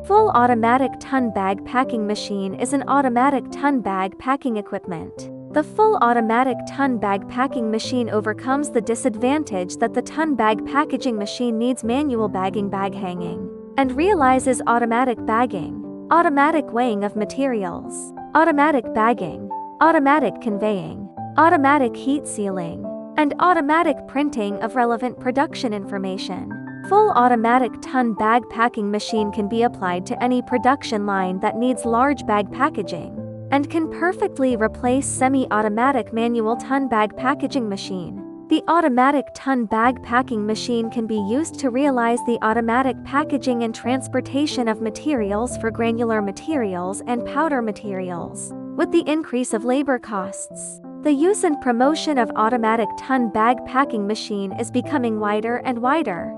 Full automatic ton bag packing machine is an automatic ton bag packing equipment. The full automatic ton bag packing machine overcomes the disadvantage that the ton bag packaging machine needs manual bagging, bag hanging, and realizes automatic bagging, automatic weighing of materials, automatic bagging, automatic conveying, automatic heat sealing, and automatic printing of relevant production information. Full automatic ton bag packing machine can be applied to any production line that needs large bag packaging, and can perfectly replace semi-automatic manual ton bag packaging machine. The automatic ton bag packing machine can be used to realize the automatic packaging and transportation of materials for granular materials and powder materials. With the increase of labor costs, the use and promotion of automatic ton bag packing machine is becoming wider and wider.